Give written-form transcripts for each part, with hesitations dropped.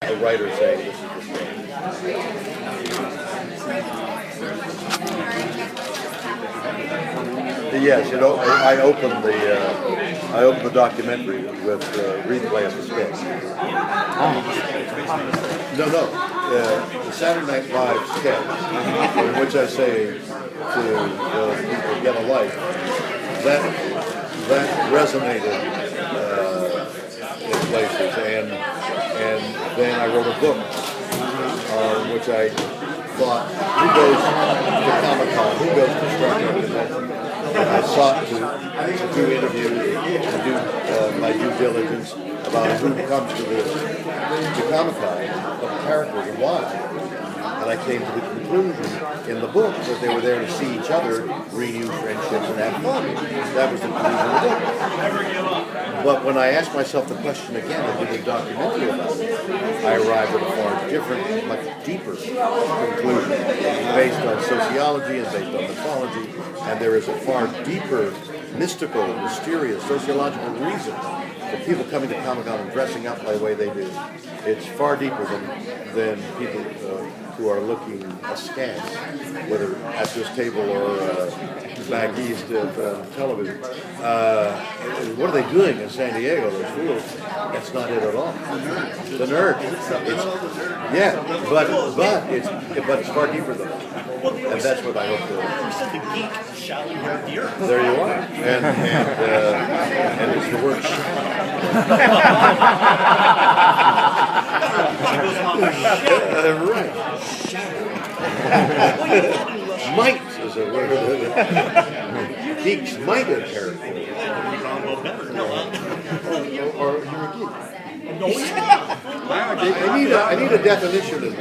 the writer saying this is the story. Yes, I opened the documentary with replay of the sketch. No, the Saturday Night Live sketch, in which I say to people, get a life. That resonated in places, and then I wrote a book on which I thought, who goes to Comic-Con, who goes to Star Trek convention? And I sought to do interviews, to do my due diligence about who comes to Comic-Con, what characters and why. And I came to the conclusion in the book that they were there to see each other, renew friendships, and have fun. That was the conclusion of the book. But when I asked myself the question again and did a documentary about it, I arrived at a far different, much deeper conclusion based on sociology and based on mythology. And there is a far deeper, mystical, mysterious, sociological reason for people coming to Comic-Con and dressing up by the way they do. It's far deeper than people who are looking askance, whether at this table or back east of television. What are they doing in San Diego, those fools? That's not it at all. The nerd. But it's far deeper than that. And that's what I hope to. The geek shall inherit the earth. There you are. And it's the word right. Might is a word. Geeks might inherit. Or you're a geek. I need a definition of geek.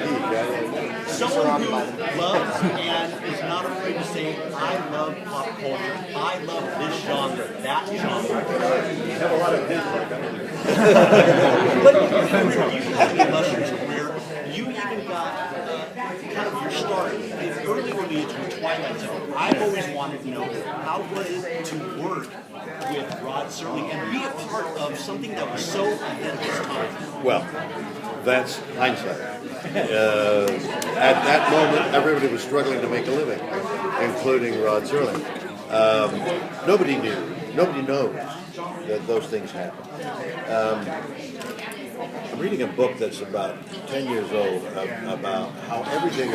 Someone who loves and is not afraid to say, I love pop culture, I love this genre, that genre. You have a lot of this like that. But you have an illustrious career. You even got kind of your start early when you into Twilight Zone. I've always wanted to know how was it to work with Rod Serling and be a part of something that was so ahead of its time. Well, that's hindsight. At that moment, everybody was struggling to make a living, including Rod Serling. Nobody knew. Nobody knows that those things happen. I'm reading a book that's about 10 years old about how everything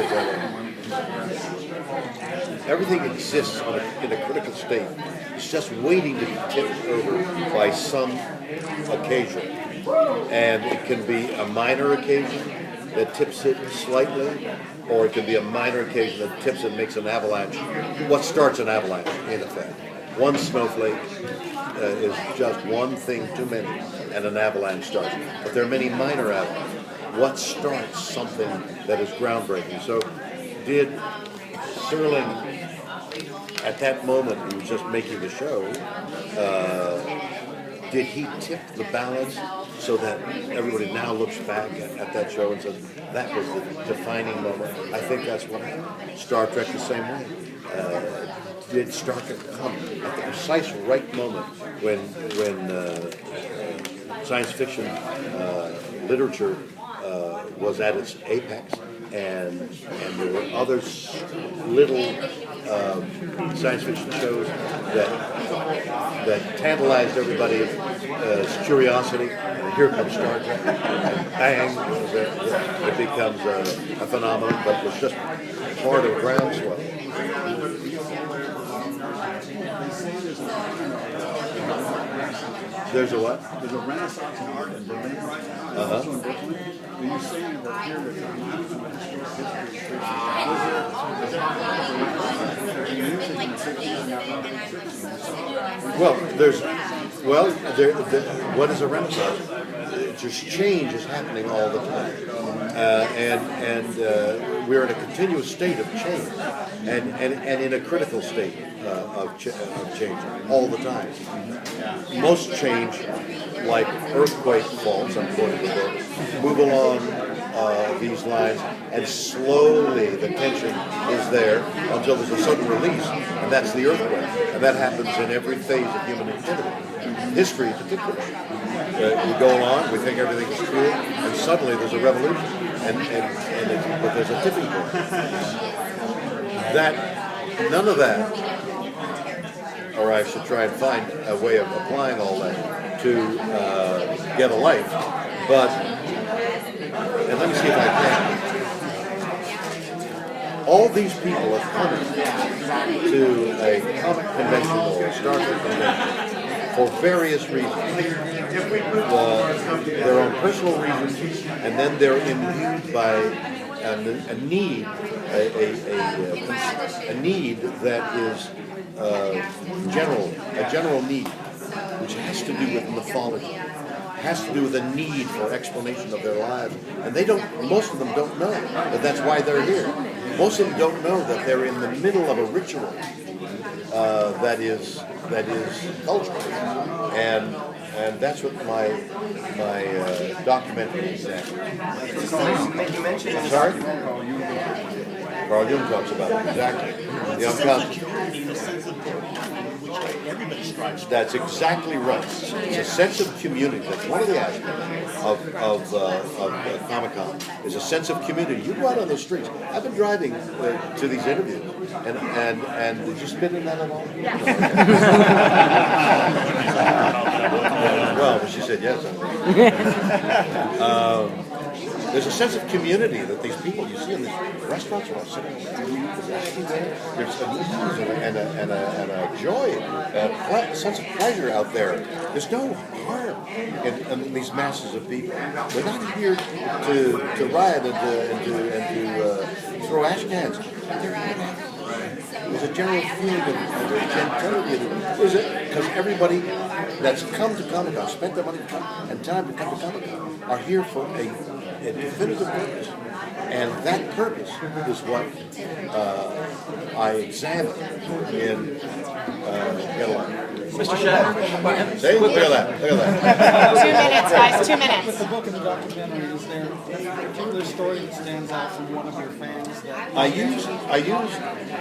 exists in a critical state. It's just waiting to be tipped over by some occasion. And it can be a minor occasion that tips it slightly, or it can be a minor occasion that tips it and makes an avalanche. What starts an avalanche, in effect? One snowflake is just one thing too many, and an avalanche starts. But there are many minor avalanches. What starts something that is groundbreaking? So did Serling, at that moment, he was just making the show, did he tip the balance so that everybody now looks back at that show and says, that was the defining moment? I think that's what happened. Star Trek the same way. Did Star Trek come at the precise right moment when science fiction literature was at its apex, and there were other little science fiction shows that tantalized everybody's curiosity, and here comes Star Trek, and bang, it becomes a phenomenon, but it was just part of groundswell. There's a what? There's a renaissance in art in Berlin right now, also in Brooklyn. Are you saying that here there's not enough history? What is a renaissance? Just change is happening all the time, and we're in a continuous state of change, and in a critical state of change all the time. Most change, like earthquake faults, I'm quoting the book, move along these lines, and slowly the tension is there until there's a sudden release, and that's the earthquake. And that happens in every phase of human activity, history particularly. we go along, we think everything's cool, and suddenly there's a revolution, but there's a tipping point. That none of that, or I should try and find a way of applying all that to get a life. But and let me see if I can. All these people are coming to a comic convention or a Star Trek convention for various reasons. Their own personal reasons, and then they're imbued by a need, a need that is a general need, which has to do with mythology, has to do with a need for explanation of their lives, and most of them don't know that that's why they're here. Most of them don't know that they're in the middle of a ritual that is cultural, and that's what my documentary is exactly. You mentioned I'm sorry? Carl Jung talks about it, exactly. The unconscious. That's exactly right. It's a sense of community. That's one of the aspects of Comic-Con, is a sense of community. You go out on the streets. I've been driving to these interviews, and did you spit in that at all? Well, she said yes. There's a sense of community that these people you see in these restaurants are all sitting there. There's a joy, a sense of pleasure out there. There's no harm in these masses of people. They're not here to riot and to throw ash cans. There's a general feeling of gentility. Because everybody that's come to Comic-Con, spent their money and time to come to Comic-Con, are here for a definitive purpose. And that purpose is what I examine in Get Along. Mr. Shatner? See, look at that. 2 minutes, guys, 2 minutes. With the book and the documentary, is there a particular story that stands out from one of your fans? I use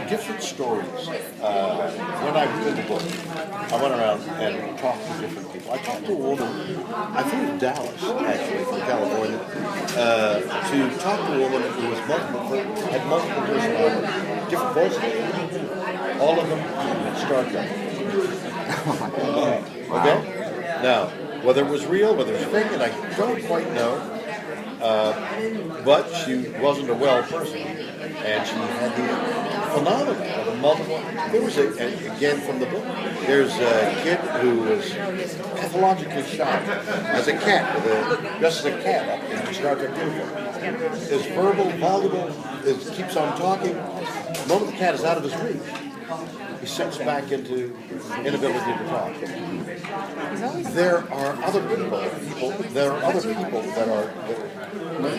different stories. When I read the book, I went around and talked to different people. I talked to a woman, I flew to Dallas, actually, from California, to talk to a woman who was had multiple personalities, different voices, all of them Star Trek. Okay? Now, whether it was real, whether it was fake, and I don't quite know, but she wasn't a well person, and she had the phenomena of multiple. There was again from the book. There's a kid who was pathologically shot as a cat, dressed as a cat up in Star Trek uniform. Is verbal, voluble, keeps on talking. The moment the cat is out of his reach, he sinks back into inability to talk. There are other people that are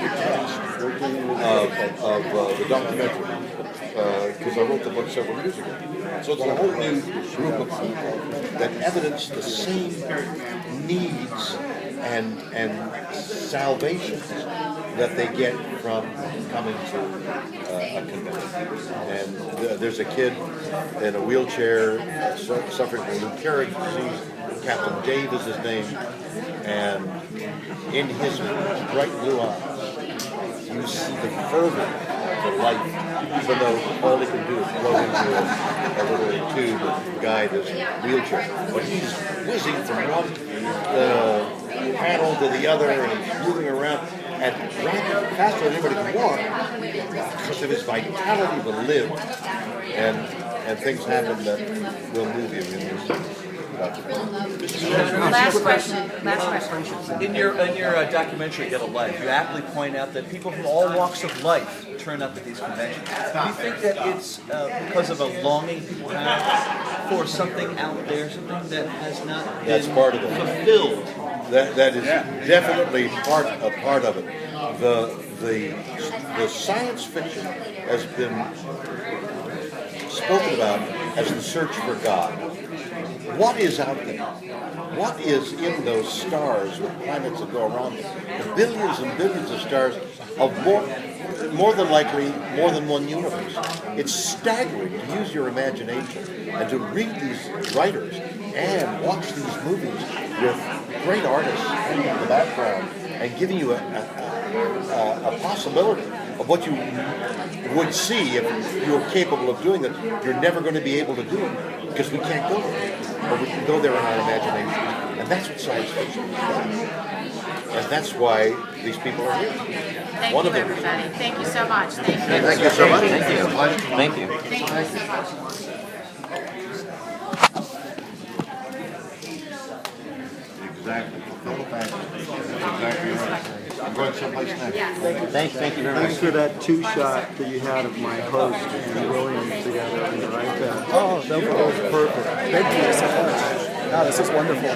cast of the documentary, because I wrote the book several years ago. So it's a whole new group of people that evidence the same needs and salvations that they get from coming to a convention. And there's a kid in a wheelchair suffering from Lou Gehrig's disease. Captain Dave is his name, and in his bright blue eyes, you see the fervor for life, even though all he can do is blow into a little tube and guide his wheelchair. But he's whizzing from one panel to the other, and he's moving around at faster than anybody can walk because of his vitality to live. And things happen that will move you in this. Last question. In your documentary, Get a Life, you aptly point out that people from all walks of life turn up at these conventions. Do you think that it's because of a longing people have for something out there, something that has not been fulfilled? That is definitely part of it. The science fiction has been spoken about as the search for God. What is out there? What is in those stars with planets that go around them? The billions and billions of stars of more than likely more than one universe. It's staggering to use your imagination and to read these writers and watch these movies with great artists in the background and giving you a possibility of what you would see if you were capable of doing it. You're never going to be able to do it because we can't go there. But we can go there in our imagination. And that's what science fiction is about. And that's why these people are here. Thank you, everybody. Thank you so much. Thank you. Thank you so much. Thank you. Thank you. Thank you so much. Exactly. That's exactly right. I'm going someplace next. Thank you very much. Thanks for that two-shot that you had of my host and William together on your iPad. Oh, no problem. That was perfect. Thank you so much. Wow, this is wonderful.